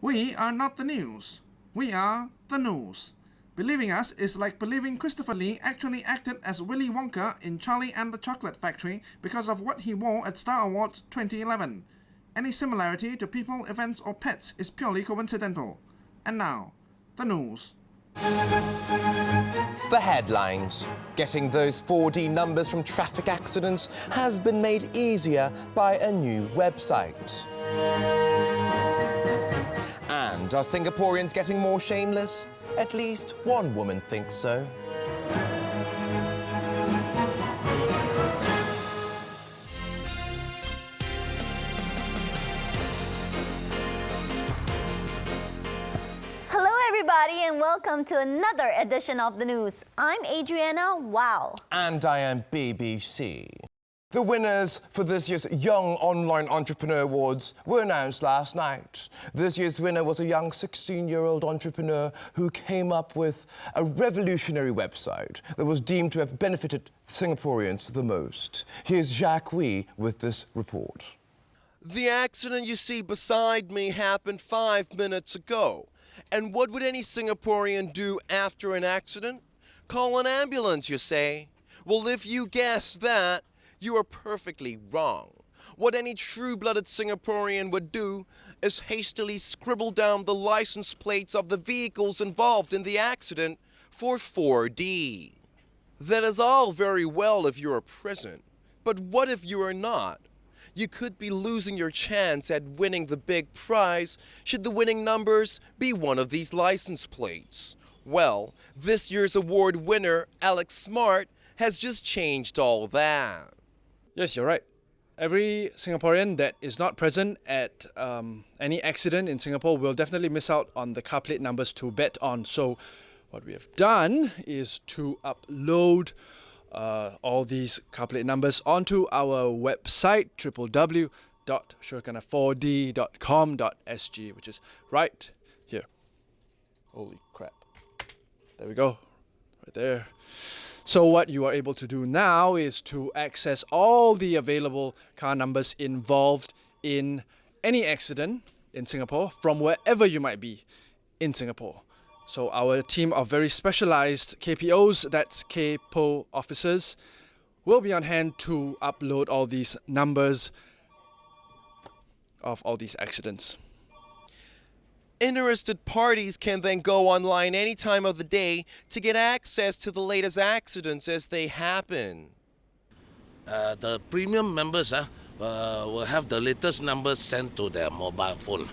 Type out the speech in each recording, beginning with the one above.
We are not the news. We are the news. Believing us is like believing Christopher Lee actually acted as Willy Wonka in Charlie and the Chocolate Factory because of what he wore at Star Awards 2011. Any similarity to people, events, or pets is purely coincidental. And now, the news. The headlines. Getting those 4D numbers from traffic accidents has been made easier by a new website. And are Singaporeans getting more shameless? At least one woman thinks so. Hello everybody and welcome to another edition of the news. I'm Adrianna Wow. And I am BBC. The winners for this year's Young Online Entrepreneur Awards were announced last night. This year's winner was a young 16-year-old entrepreneur who came up with a revolutionary website that was deemed to have benefited Singaporeans the most. Here's Jacques Ooi with this report. The accident you see beside me happened 5 minutes ago. And what would any Singaporean do after an accident? Call an ambulance, you say? Well, if you guess that, you are perfectly wrong. What any true-blooded Singaporean would do is hastily scribble down the license plates of the vehicles involved in the accident for 4D. That is all very well if you are present, but what if you are not? You could be losing your chance at winning the big prize should the winning numbers be one of these license plates. Well, this year's award winner, Alex Smart, has just changed all that. Yes, you're right. Every Singaporean that is not present at any accident in Singapore will definitely miss out on the car plate numbers to bet on. So what we have done is to upload all these car plate numbers onto our website, www.shurkana4d.com.sg, which is right here. Holy crap. There we go. Right there. So what you are able to do now is to access all the available car numbers involved in any accident in Singapore from wherever you might be in Singapore. So our team of very specialized KPOs, that's KPO officers, will be on hand to upload all these numbers of all these accidents. Interested parties can then go online any time of the day to get access to the latest accidents as they happen. The premium members will have the latest numbers sent to their mobile phone.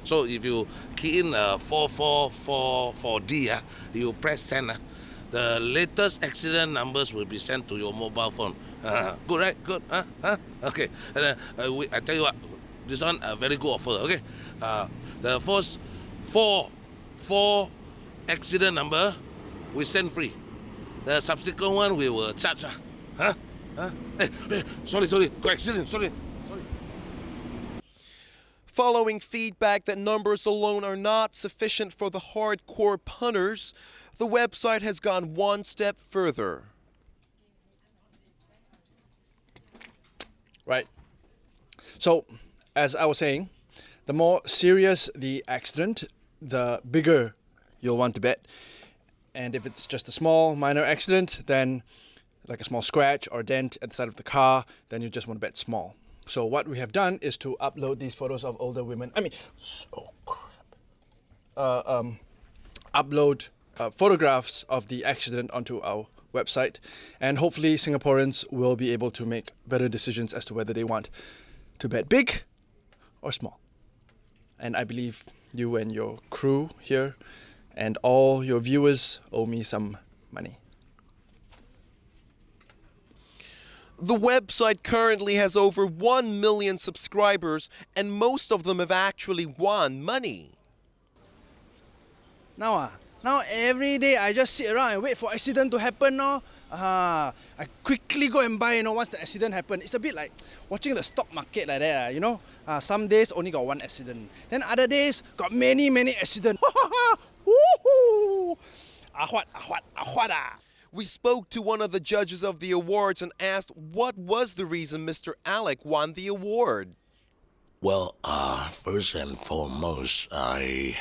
So if you key in 4444D, you press send, the latest accident numbers will be sent to your mobile phone. Good, right? Good. Okay. I tell you what, this one a very good offer. Okay. The first four accident number we send free. The subsequent one we will charge. Hey, sorry, go accident, sorry. Following feedback that numbers alone are not sufficient for the hardcore punters, the website has gone one step further. Right. So, as I was saying, the more serious the accident, the bigger you'll want to bet. And if it's just a small, minor accident, then like a small scratch or dent at the side of the car, then you just want to bet small. So what we have done is to upload these photos of older women. Upload photographs of the accident onto our website. And hopefully Singaporeans will be able to make better decisions as to whether they want to bet big or small. And I believe you and your crew here and all your viewers owe me some money. The website currently has over 1 million subscribers, and most of them have actually won money. Now every day I just sit around and wait for accident to happen. I quickly go and buy, once the accident happen. It's a bit like watching the stock market like that, Some days only got one accident. Then other days got many accidents. We spoke to one of the judges of the awards and asked what was the reason Mr. Alec won the award. Well, first and foremost, I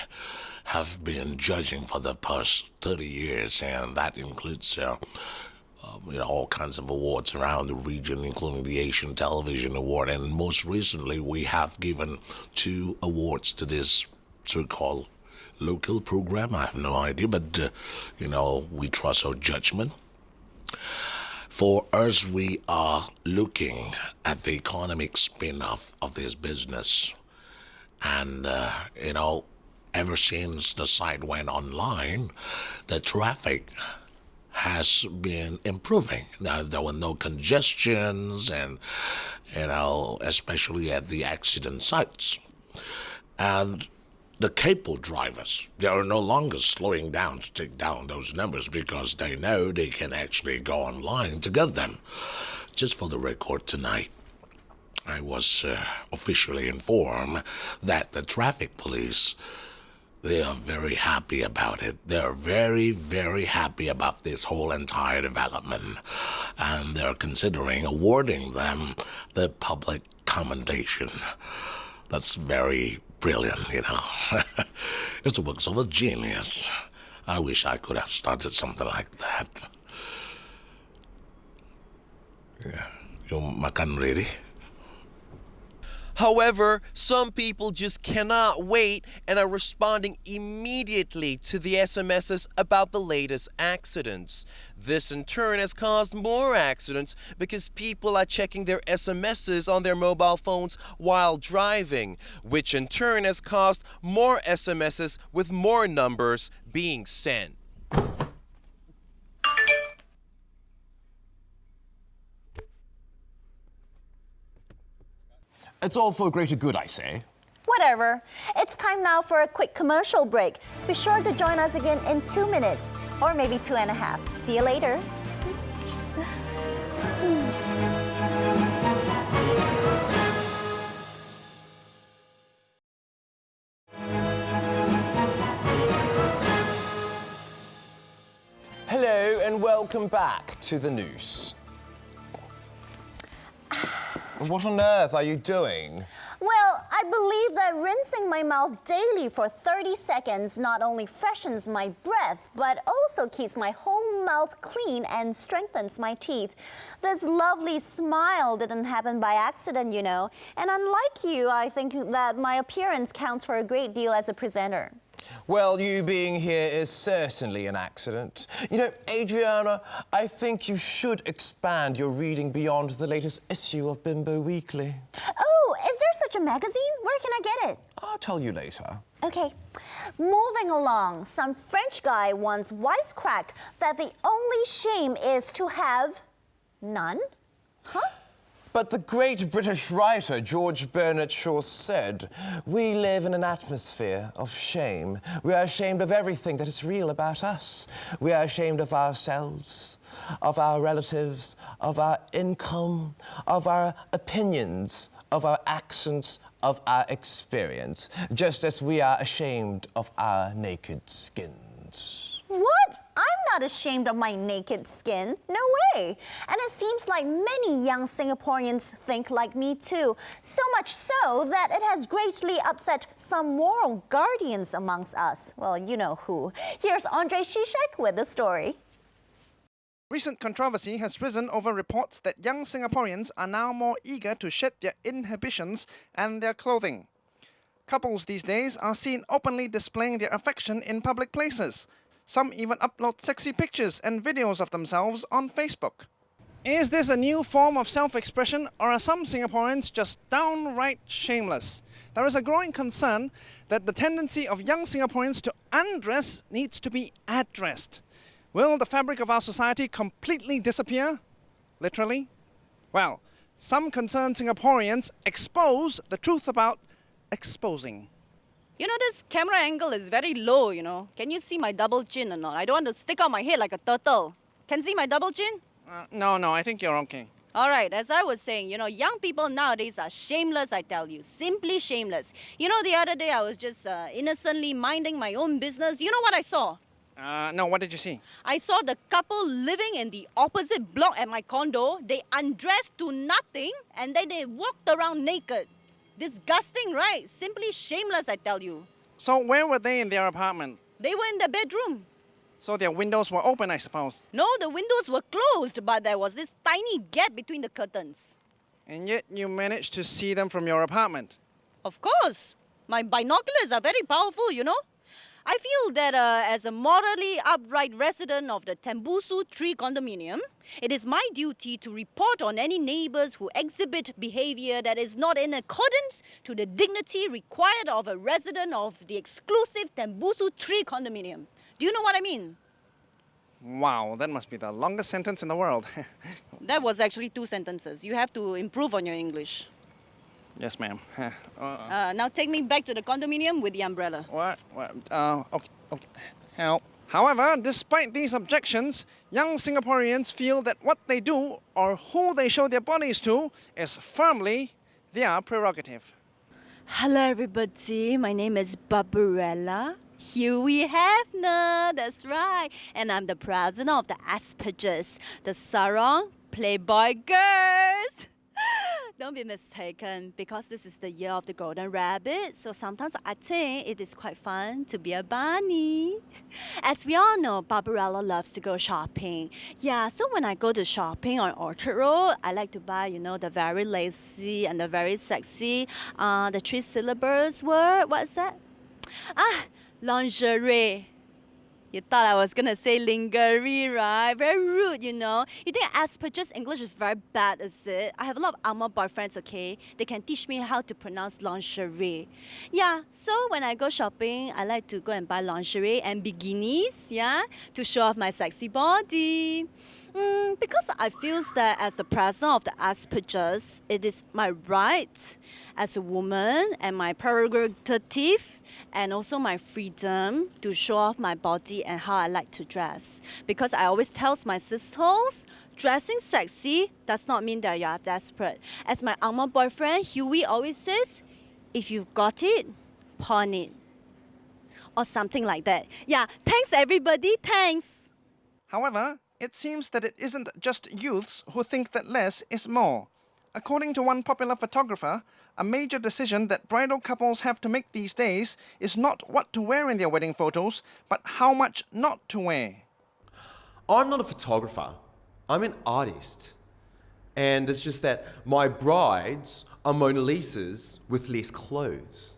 have been judging for the past 30 years, and that includes all kinds of awards around the region, including the Asian Television Award. And most recently, we have given 2 awards to this so-called local program. I have no idea, but, we trust our judgment. For us, we are looking at the economic spin-off of this business. And, ever since the site went online, the traffic has been improving. Now, there were no congestions and, especially at the accident sites. And the cable drivers, they are no longer slowing down to take down those numbers because they know they can actually go online to get them. Just for the record tonight, I was officially informed that the traffic police, they are very happy about it. They're very, very happy about this whole entire development. And they're considering awarding them the public commendation. That's very brilliant, It's the works of a genius. I wish I could have started something like that. Yeah. You makan ready? However, some people just cannot wait and are responding immediately to the SMSs about the latest accidents. This in turn has caused more accidents because people are checking their SMSs on their mobile phones while driving, which in turn has caused more SMSs with more numbers being sent. It's all for greater good, I say. Whatever. It's time now for a quick commercial break. Be sure to join us again in 2 minutes, or maybe 2.5. See you later. Hello and welcome back to the Noose. What on earth are you doing? Well, I believe that rinsing my mouth daily for 30 seconds not only freshens my breath, but also keeps my whole mouth clean and strengthens my teeth. This lovely smile didn't happen by accident, And unlike you, I think that my appearance counts for a great deal as a presenter. Well, you being here is certainly an accident. Adrianna, I think you should expand your reading beyond the latest issue of Bimbo Weekly. Oh, is there such a magazine? Where can I get it? I'll tell you later. Okay. Moving along, some French guy once wisecracked that the only shame is to have none. Huh? But the great British writer George Bernard Shaw said, "We live in an atmosphere of shame. We are ashamed of everything that is real about us. We are ashamed of ourselves, of our relatives, of our income, of our opinions, of our accents, of our experience, just as we are ashamed of our naked skins." What? I'm not ashamed of my naked skin. No way. And it seems like many young Singaporeans think like me too. So much so that it has greatly upset some moral guardians amongst us. Well, you know who. Here's Andre Chichak with the story. Recent controversy has risen over reports that young Singaporeans are now more eager to shed their inhibitions and their clothing. Couples these days are seen openly displaying their affection in public places. Some even upload sexy pictures and videos of themselves on Facebook. Is this a new form of self-expression, or are some Singaporeans just downright shameless? There is a growing concern that the tendency of young Singaporeans to undress needs to be addressed. Will the fabric of our society completely disappear? Literally? Well, some concerned Singaporeans expose the truth about exposing. This camera angle is very low, Can you see my double chin or not? I don't want to stick out my head like a turtle. Can see my double chin? No, I think you're okay. All right, as I was saying, young people nowadays are shameless, I tell you. Simply shameless. The other day I was just innocently minding my own business. You know what I saw? No, what did you see? I saw the couple living in the opposite block at my condo. They undressed to nothing and then they walked around naked. Disgusting, right? Simply shameless, I tell you. So where were they in their apartment? They were in the bedroom. So their windows were open, I suppose. No, the windows were closed, but there was this tiny gap between the curtains. And yet you managed to see them from your apartment. Of course. My binoculars are very powerful, you know. I feel that as a morally upright resident of the Tembusu 3 condominium, it is my duty to report on any neighbours who exhibit behaviour that is not in accordance to the dignity required of a resident of the exclusive Tembusu 3 condominium. Do you know what I mean? Wow, that must be the longest sentence in the world. That was actually 2 sentences. You have to improve on your English. Yes, ma'am. Now take me back to the condominium with the umbrella. What? Okay. Help. However, despite these objections, young Singaporeans feel that what they do or who they show their bodies to is firmly their prerogative. Hello everybody, my name is Barbarella. Here we have Nida, that's right. And I'm the president of the Aspergers, the Sarong Playboy Girls. Don't be mistaken, because this is the year of the golden rabbit, so sometimes I think it is quite fun to be a bunny. As we all know, Barbarella loves to go shopping. Yeah, so when I go to shopping on Orchard Road, I like to buy, the very lacy and the very sexy, the 3 syllables word. What's that? Lingerie. You thought I was gonna say lingerie, right? Very rude, You think Asperger's English is very bad, is it? I have a lot of Alma boyfriends, okay? They can teach me how to pronounce lingerie. Yeah, so when I go shopping, I like to go and buy lingerie and bikinis, yeah? To show off my sexy body. Because I feel that as the president of the Asperger's, it is my right as a woman and my prerogative and also my freedom to show off my body and how I like to dress. Because I always tell my sisters, dressing sexy does not mean that you are desperate. As my Alma boyfriend Huey always says, if you've got it, pawn it. Or something like that. Yeah, thanks everybody, thanks. However, it seems that it isn't just youths who think that less is more. According to one popular photographer, a major decision that bridal couples have to make these days is not what to wear in their wedding photos, but how much not to wear. I'm not a photographer. I'm an artist. And it's just that my brides are Mona Lisas with less clothes.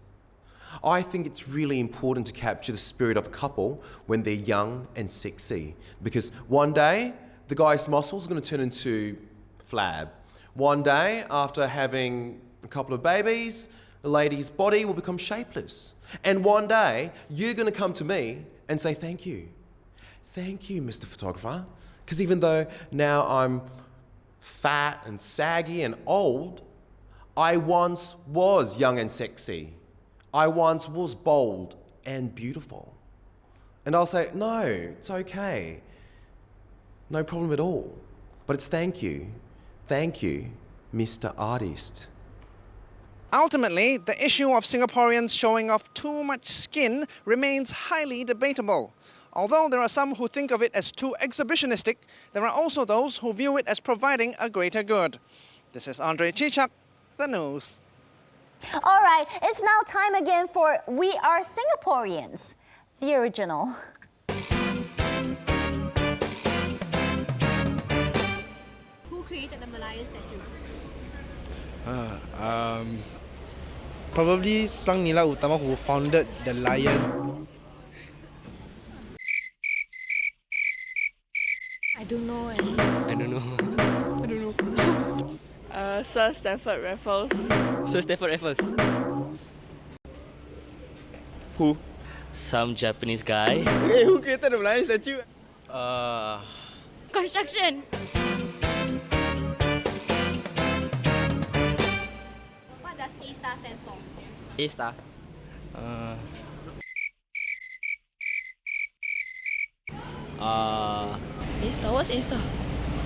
I think it's really important to capture the spirit of a couple when they're young and sexy. Because one day, the guy's muscles are going to turn into flab. One day, after having a couple of babies, the lady's body will become shapeless. And one day, you're going to come to me and say, thank you. Thank you, Mr. Photographer. Because even though now I'm fat and saggy and old, I once was young and sexy. I once was bold and beautiful. And I'll say, no, it's okay. No problem at all. But it's thank you, Mr. Artist. Ultimately, the issue of Singaporeans showing off too much skin remains highly debatable. Although there are some who think of it as too exhibitionistic, there are also those who view it as providing a greater good. This is Andre Chichak, The Noose. All right, it's now time again for We Are Singaporeans, the original. Who created the Malayan statue? Probably Sang Nila Utama, who founded the Lion. I don't know. I don't know. Sir Stamford Raffles. Sir Stamford Raffles. Who? Some Japanese guy. Hey, who created the Lion statue? Construction. What does A-star stand for? A-star. A-star? What's A-star?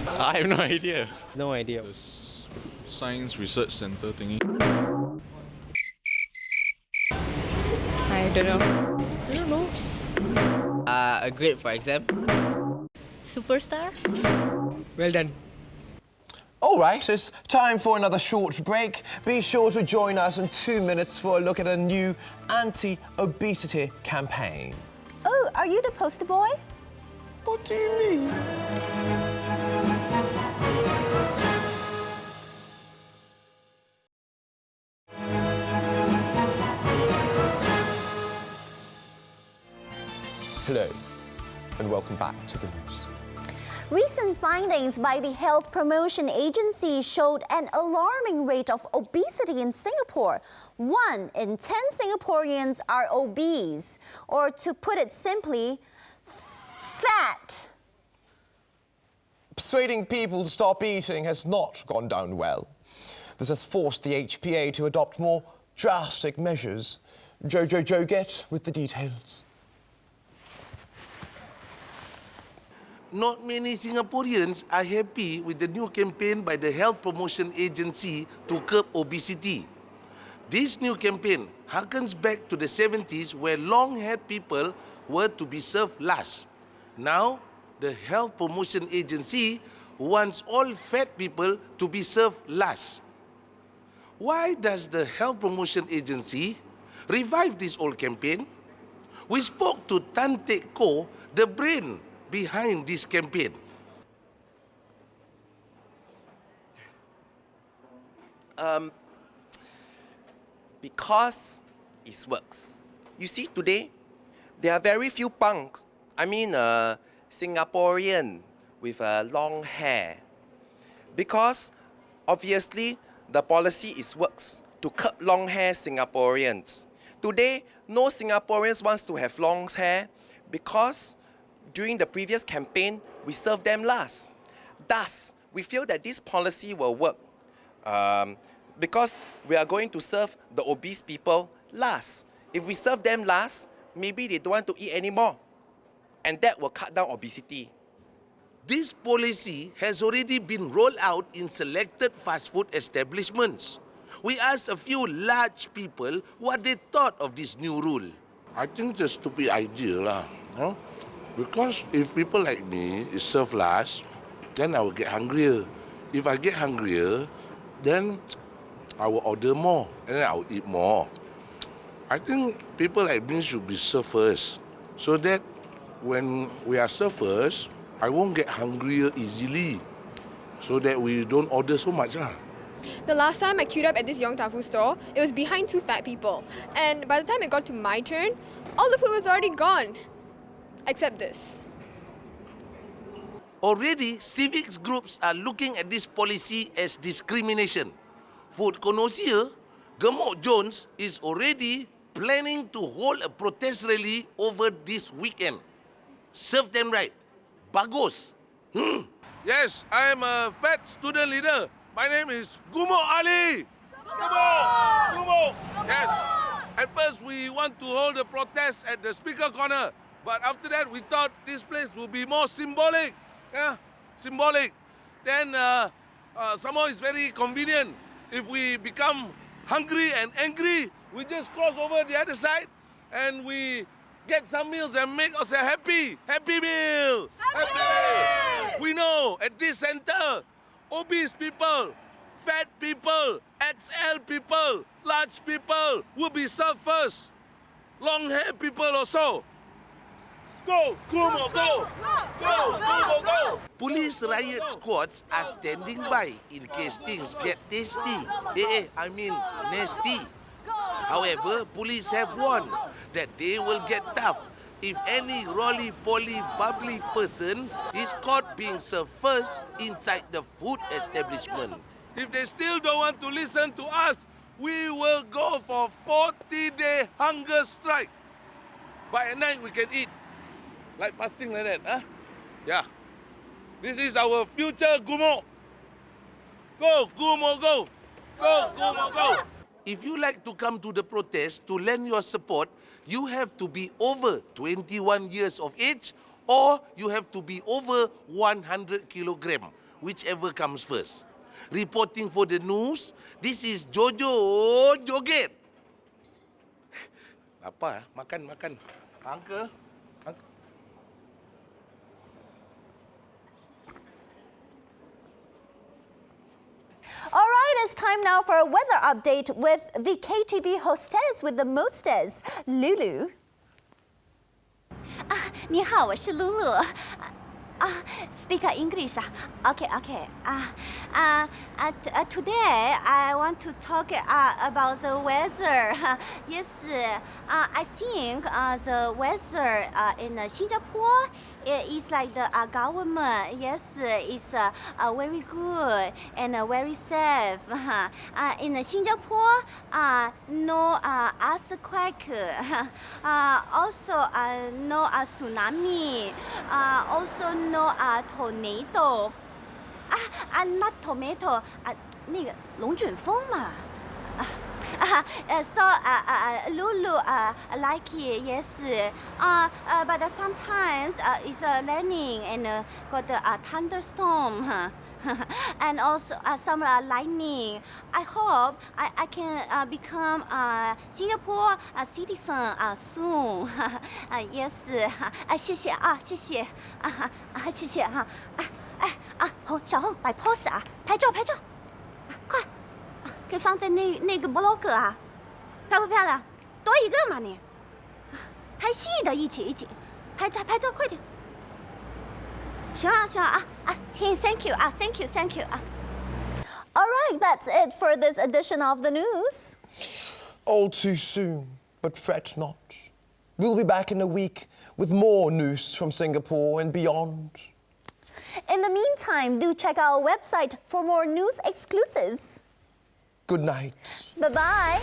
I have no idea. No idea. Science Research Center thingy. I don't know. I don't know. A grade for exam. Superstar? Well done. All right, it's time for another short break. Be sure to join us in 2 minutes for a look at a new anti-obesity campaign. Oh, are you the poster boy? What do you mean? Hello, and welcome back to the news. Recent findings by the Health Promotion Agency showed an alarming rate of obesity in Singapore. 1 in 10 Singaporeans are obese, or to put it simply, fat. Persuading people to stop eating has not gone down well. This has forced the HPA to adopt more drastic measures. Jojo Joget with the details. Not many Singaporeans are happy with the new campaign by the Health Promotion Agency to curb obesity. This new campaign harkens back to the 70s where long-haired people were to be served last. Now, the Health Promotion Agency wants all fat people to be served last. Why does the Health Promotion Agency revive this old campaign? We spoke to Tan Teck Koh, the brain behind this campaign. Because it works. You see, today, there are very few punks. Singaporean with long hair. Because, obviously, the policy works to curb long hair Singaporeans. Today, no Singaporeans wants to have long hair because during the previous campaign, we served them last. Thus, we feel that this policy will work because we are going to serve the obese people last. If we serve them last, maybe they don't want to eat anymore. And that will cut down obesity. This policy has already been rolled out in selected fast food establishments. We asked a few large people what they thought of this new rule. I think it's a stupid idea, lah. Because if people like me is served last, then I will get hungrier. If I get hungrier, then I will order more and then I will eat more. I think people like me should be served first, so that when we are served first, I won't get hungrier easily, so that we don't order so much. The last time I queued up at this Yong Tau Fu store, it was behind 2 fat people. And by the time it got to my turn, all the food was already gone. Except this. Already, civics groups are looking at this policy as discrimination. Food connoisseur Gemok Jones is already planning to hold a protest rally over this weekend. Serve them right. Bagus. Yes, I am a fat student leader. My name is Gumok Ali. Gumok! Yes. At first, we want to hold a protest at the speaker corner. But after that, we thought this place would be more symbolic. Yeah, symbolic. Then, somehow it's very convenient. If we become hungry and angry, we just cross over the other side and we get some meals and make us a happy meal. Happy! We know at this center, obese people, fat people, XL people, large people will be served first. Long hair people also. Go, Kumo, go! Go, Kumo, go! Police riot squads are standing by in case things get tasty. Nasty. However, police have warned that they will get tough if any roly-poly bubbly person is caught being served first inside the food establishment. If they still don't want to listen to us, we will go for 40-day hunger strike. But at night we can eat. Like fasting like that, huh? Yeah. This is our future Gumo. Go, Gumo, go! Go, Gumo, go! If you like to come to the protest to lend your support, you have to be over 21 years of age or you have to be over 100 kilogram, whichever comes first. Reporting for the news, this is Jojo Joget. Apa? Makan. Uncle? now for a weather update with the KTV hostess with the mostess, Lulu. 你好，我是露露。Speak English. Okay. Today I want to talk about the weather. Yes, I think the weather in Singapore is like the government. Yes, it's very good and very safe. In Singapore, no earthquake. Also, no tsunami. Also, no tornado. Not tomato. 那个龙卷风嘛。So Lulu like it, yes. But sometimes it's raining and got a thunderstorm. And also some lightning. I hope I can become a Singapore citizen soon. Yes. 谢谢啊，谢谢谢谢哈。小红摆 pose 啊，拍照，快，可以放在那个 blog 啊，漂不漂亮？多一个嘛你，拍戏的一起拍照，快点。行啊，thank you 啊 ，thank you 啊。All right, that's it for this edition of the news. All too soon, but fret not. We'll be back in a week with more news from Singapore and beyond. In the meantime, do check our website for more news exclusives. Good night. Bye-bye.